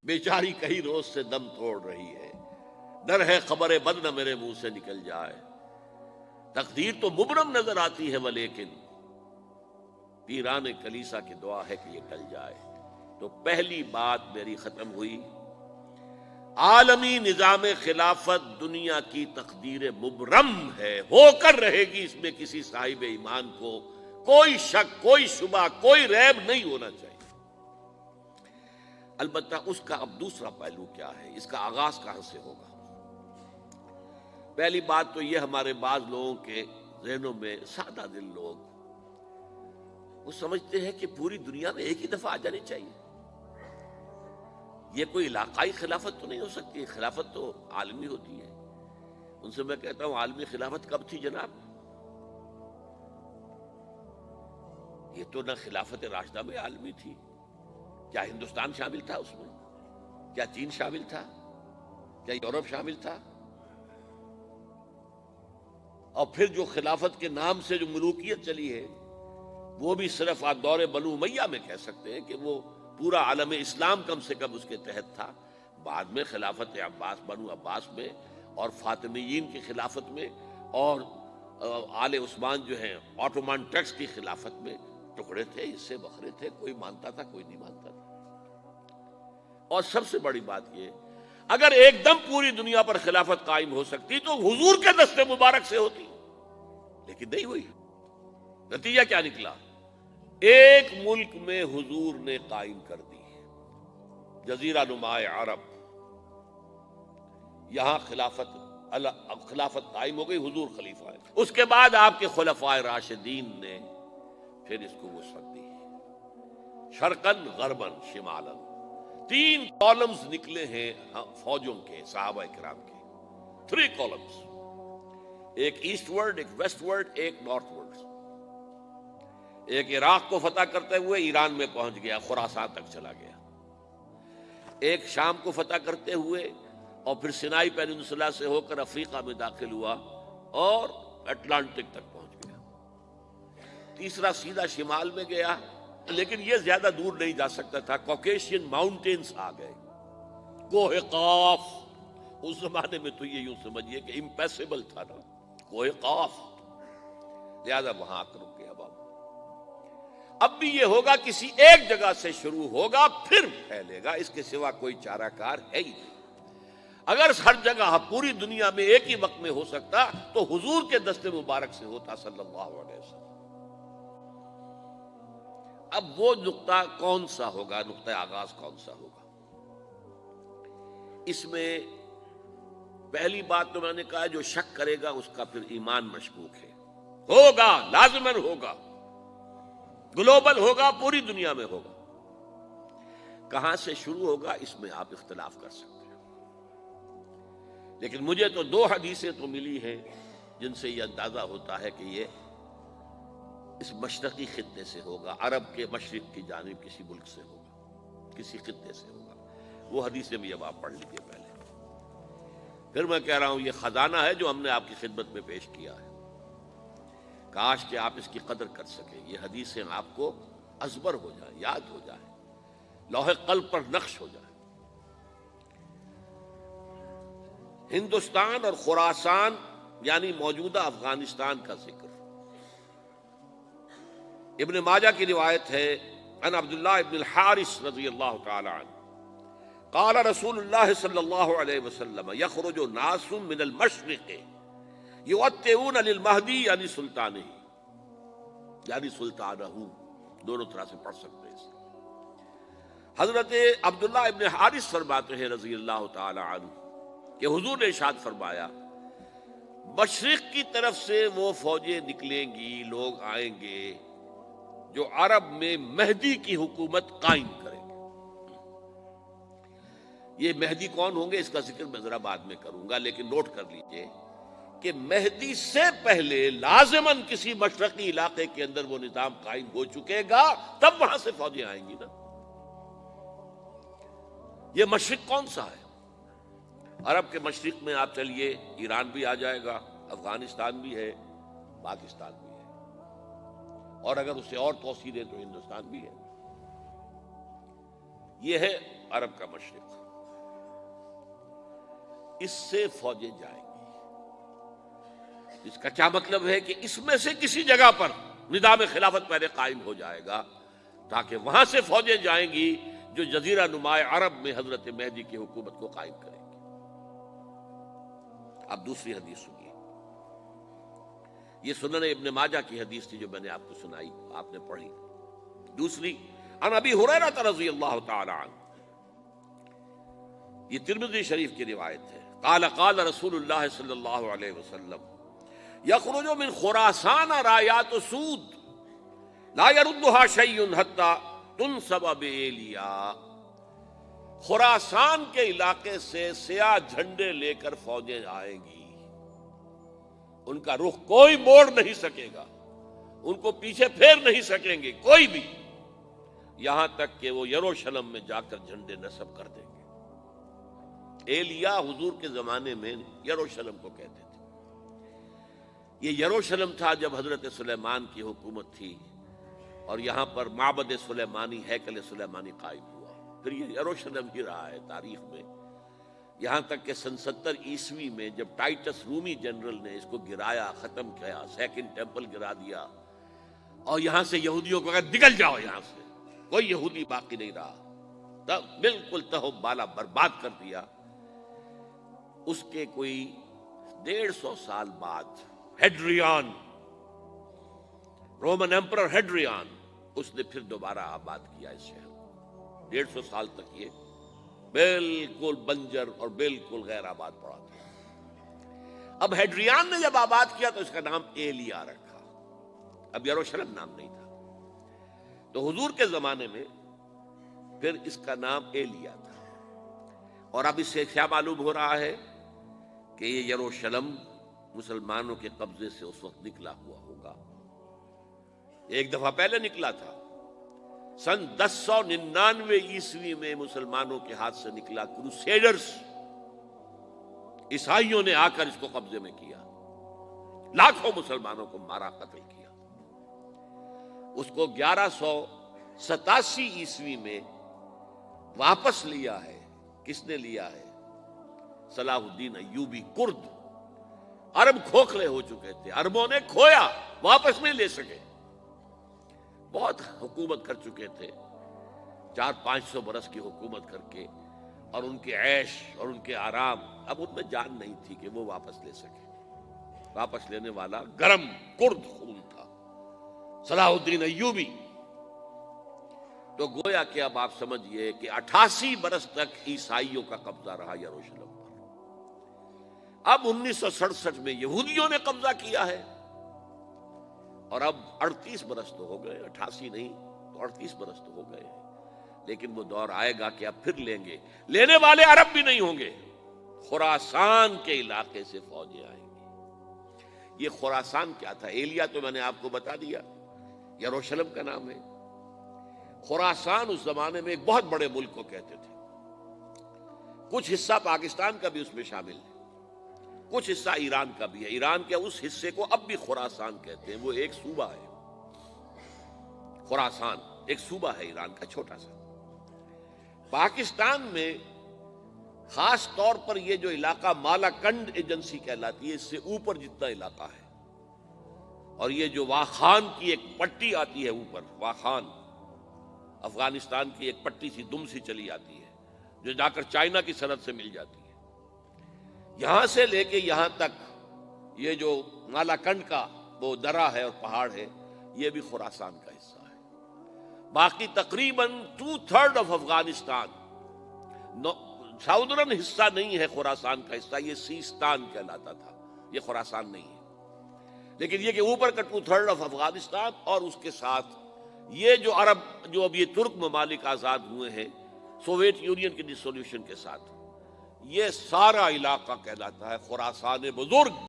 بیچاری کئی روز سے دم توڑ رہی ہے، ڈر ہے خبر بد نہ میرے منہ سے نکل جائے، تقدیر تو مبرم نظر آتی ہے ولیکن پیران کلیسا کی دعا ہے کہ یہ ٹل جائے۔ تو پہلی بات میری ختم ہوئی، عالمی نظام خلافت دنیا کی تقدیر مبرم ہے، ہو کر رہے گی، اس میں کسی صاحب ایمان کو کوئی شک، کوئی شبہ، کوئی ریب نہیں ہونا چاہیے۔ البتہ اس کا اب دوسرا پہلو کیا ہے، اس کا آغاز کہاں سے ہوگا؟ پہلی بات تو یہ، ہمارے بعض لوگوں کے ذہنوں میں، سادہ دل لوگ وہ سمجھتے ہیں کہ پوری دنیا میں ایک ہی دفعہ آ جانی چاہیے، یہ کوئی علاقائی خلافت تو نہیں ہو سکتی، خلافت تو عالمی ہوتی ہے۔ ان سے میں کہتا ہوں، عالمی خلافت کب تھی جناب؟ یہ تو نہ خلافت راشدہ میں عالمی تھی، کیا ہندوستان شامل تھا اس میں؟ کیا چین شامل تھا؟ کیا یورپ شامل تھا؟ اور پھر جو خلافت کے نام سے جو ملوکیت چلی ہے، وہ بھی صرف آپ دور بنو امیہ میں کہہ سکتے ہیں کہ وہ پورا عالم اسلام کم سے کم اس کے تحت تھا۔ بعد میں خلافت عباس، بنو عباس میں، اور فاطمیین کی خلافت میں، اور آل عثمان جو ہیں آٹومان ٹرکس کی خلافت میں ٹکڑے تھے، حصے بکھرے تھے، کوئی مانتا تھا، کوئی نہیں مانتا تھا۔ اور سب سے بڑی بات یہ، اگر ایک دم پوری دنیا پر خلافت قائم ہو سکتی تو حضور کے دست مبارک سے ہوتی، لیکن نہیں ہوئی۔ نتیجہ کیا نکلا؟ ایک ملک میں حضور نے قائم کر دی، جزیرہ نما عرب، یہاں خلافت قائم ہو گئی، حضور خلیفہ ہے۔ اس کے بعد آپ کے خلفائے راشدین نے پھر اس کو وسعت دی، شرقاً غرباً شمالاً، 3 کالمز نکلے ہیں فوجوں کے، صحابہ کرام کے، 3 کالمز، ایک ایسٹ ورڈ، ایک ویسٹ ورڈ، ایک نارتھ ورڈ۔ ایک عراق کو فتح کرتے ہوئے ایران میں پہنچ گیا، خراسان تک چلا گیا۔ ایک شام کو فتح کرتے ہوئے اور پھر سینائی پیننسولا سے ہو کر افریقہ میں داخل ہوا اور اٹلانٹک تک پہنچ گیا۔ تیسرا سیدھا شمال میں گیا، لیکن یہ زیادہ دور نہیں جا سکتا تھا، کوکیشین ماؤنٹینز آ گئے، کوہ قاف۔ اس زمانے میں تو یہ یوں سمجھیے کہ امپیسیبل تھا نا، کوہ قاف، لہذا وہاں آ کر رک گیا بابا۔ اب بھی یہ ہوگا، کسی ایک جگہ سے شروع ہوگا پھر پھیلے گا، اس کے سوا کوئی چارہ کار ہے ہی نہیں۔ اگر ہر جگہ پوری دنیا میں ایک ہی وقت میں ہو سکتا تو حضور کے دست مبارک سے ہوتا صلی اللہ علیہ وسلم۔ اب وہ نقطہ کون سا ہوگا، نقطہ آغاز کون سا ہوگا؟ اس میں پہلی بات تو میں نے کہا، جو شک کرے گا اس کا پھر ایمان مشکوک ہے۔ ہوگا، لازماً ہوگا، گلوبل ہوگا، پوری دنیا میں ہوگا۔ کہاں سے شروع ہوگا اس میں آپ اختلاف کر سکتے ہیں، لیکن مجھے تو 2 حدیثیں تو ملی ہیں جن سے یہ اندازہ ہوتا ہے کہ یہ اس مشرقی خطے سے ہوگا، عرب کے مشرق کی جانب کسی ملک سے ہوگا، کسی خطے سے ہوگا۔ وہ حدیثیں بھی اب آپ پڑھ لیجیے پہلے، پھر میں کہہ رہا ہوں یہ خزانہ ہے جو ہم نے آپ کی خدمت میں پیش کیا ہے، کاش کہ آپ اس کی قدر کر سکیں، یہ حدیثیں آپ کو ازبر ہو جائیں، یاد ہو جائیں، لوح قلب پر نقش ہو جائیں۔ ہندوستان اور خراسان یعنی موجودہ افغانستان کا ذکر، ابن ماجہ کی روایت ہے، عن عبداللہ ابن الحارث رضی اللہ تعالی عنہ قال رسول اللہ صلی اللہ علیہ وسلم یخرج ناس من المشرق یؤتئون للمہدی یعنی سلطانہ، یعنی سلطانہ، دونوں طرح سے پڑھ سکتے ہیں۔ حضرت عبداللہ ابن حارث فرماتے ہیں رضی اللہ تعالی عنہ کہ حضور نے ارشاد فرمایا، مشرق کی طرف سے وہ فوجیں نکلیں گی، لوگ آئیں گے جو عرب میں مہدی کی حکومت قائم کریں گے۔ یہ مہدی کون ہوں گے اس کا ذکر میں ذرا بعد میں کروں گا، لیکن نوٹ کر لیجئے کہ مہدی سے پہلے لازماً کسی مشرقی علاقے کے اندر وہ نظام قائم ہو چکے گا، تب وہاں سے فوجیں آئیں گی نا۔ یہ مشرق کون سا ہے؟ عرب کے مشرق میں آپ چلیے، ایران بھی آ جائے گا، افغانستان بھی ہے، پاکستان بھی ہے، اور اگر اسے اور توسیع دیں تو ہندوستان بھی ہے۔ یہ ہے عرب کا مشرق، اس سے فوجیں جائیں گی۔ اس کا کیا مطلب ہے کہ اس میں سے کسی جگہ پر نظام خلافت پہلے قائم ہو جائے گا، تاکہ وہاں سے فوجیں جائیں گی جو جزیرہ نما عرب میں حضرت مہدی کی حکومت کو قائم کریں گی۔ اب دوسری حدیث سنیے، یہ سنن ابن ماجہ کی حدیث تھی جو میں نے آپ کو سنائی، آپ نے پڑھی۔ دوسری، عن ابی ہریرہ رضی اللہ تعالی عنہ، یہ ترمذی شریف کی روایت ہے، قال قال رسول اللہ صلی اللہ علیہ وسلم یخرج من خراسان رایات سود لا يردها شیء حتی تنصب بإیلیا۔ خراسان کے علاقے سے سیاہ جھنڈے لے کر فوجیں آئیں گی، ان کا رخ کوئی موڑ نہیں سکے گا، ان کو پیچھے پھیر نہیں سکیں گے کوئی بھی، یہاں تک کہ وہ یروشلم میں جا کر جھنڈے نصب کر دیں گے۔ ایلیا حضور کے زمانے میں یروشلم کو کہتے تھے۔ یہ یروشلم تھا جب حضرت سلیمان کی حکومت تھی، اور یہاں پر معبد سلیمانی، ہیکل سلیمانی قائم ہوا، پھر یہ یروشلم ہی رہا ہے تاریخ میں، یہاں تک کہ سن 70 عیسوی میں جب ٹائٹس رومی جنرل نے اس کو گرایا، ختم کیا، سیکنڈ ٹیمپل گرا دیا، اور یہاں سے یہودیوں کو کہا نکل جاؤ یہاں سے، کوئی یہودی باقی نہیں رہا، تب بالکل تہو بالا برباد کر دیا۔ اس کے کوئی 150 سال بعد ہیڈریان، رومن ایمپرر ہیڈریان، اس نے پھر دوبارہ آباد کیا اس شہر کو۔ 150 سال تک یہ بالکل بنجر اور بالکل غیر آباد پڑا تھا۔ اب ہیڈریان نے جب آباد کیا تو اس کا نام ایلیا رکھا، اب یروشلم نام نہیں تھا، تو حضور کے زمانے میں پھر اس کا نام ایلیا تھا۔ اور اب اس سے کیا معلوم ہو رہا ہے کہ یہ یروشلم مسلمانوں کے قبضے سے اس وقت نکلا ہوا ہوگا، ایک دفعہ پہلے نکلا تھا، سن 1099 عیسوی میں مسلمانوں کے ہاتھ سے نکلا، کروسیڈرز عیسائیوں نے آ کر اس کو قبضے میں کیا، لاکھوں مسلمانوں کو مارا، قتل کیا۔ اس کو 1187 عیسوی میں واپس لیا ہے، کس نے لیا ہے؟ صلاح الدین ایوبی کرد۔ عرب کھوکھلے ہو چکے تھے، عربوں نے کھویا، واپس نہیں لے سکے، بہت حکومت کر چکے تھے، 400-500 برس کی حکومت کر کے، اور ان کے عیش اور ان کے آرام، اب ان میں جان نہیں تھی کہ وہ واپس لے سکے۔ واپس لینے والا گرم کرد خون تھا، صلاح الدین ایوبی۔ تو گویا کہ اب آپ سمجھئے کہ 88 برس تک عیسائیوں کا قبضہ رہا یروشلم پر۔ اب 1967 میں یہودیوں نے قبضہ کیا ہے، اور اب 38 برس تو ہو گئے، 88 نہیں تو 38 برس تو ہو گئے، لیکن وہ دور آئے گا کہ اب پھر لیں گے، لینے والے عرب بھی نہیں ہوں گے، خراسان کے علاقے سے فوجیں آئیں گی۔ یہ خراسان کیا تھا؟ ایلیا تو میں نے آپ کو بتا دیا، یروشلم کا نام ہے۔ خراسان اس زمانے میں ایک بہت بڑے ملک کو کہتے تھے، کچھ حصہ پاکستان کا بھی اس میں شامل ہے، کچھ حصہ ایران کا بھی ہے، ایران کے اس حصے کو اب بھی خراسان کہتے ہیں، وہ ایک صوبہ ہے، خراسان ایک صوبہ ہے ایران کا چھوٹا سا۔ پاکستان میں خاص طور پر یہ جو علاقہ مالاکنڈ ایجنسی کہلاتی ہے، اس سے اوپر جتنا علاقہ ہے، اور یہ جو واخان کی ایک پٹی آتی ہے اوپر، واخان افغانستان کی ایک پٹی سی دم سی چلی آتی ہے جو جا کر چائنا کی سرحد سے مل جاتی ہے، یہاں سے لے کے یہاں تک یہ جو مالاکنڈ کا وہ درہ ہے اور پہاڑ ہے، یہ بھی خراسان کا حصہ ہے۔ باقی تقریباً 2/3 آف افغانستان، ساؤدرن حصہ نہیں ہے خراسان کا حصہ، یہ سیستان کہلاتا تھا، یہ خراسان نہیں ہے، لیکن یہ کہ اوپر کا 2/3 آف افغانستان، اور اس کے ساتھ یہ جو عرب، جو اب یہ ترک ممالک آزاد ہوئے ہیں سوویت یونین کی ڈسولوشن کے ساتھ، یہ سارا علاقہ کہلاتا ہے خراسان بزرگ۔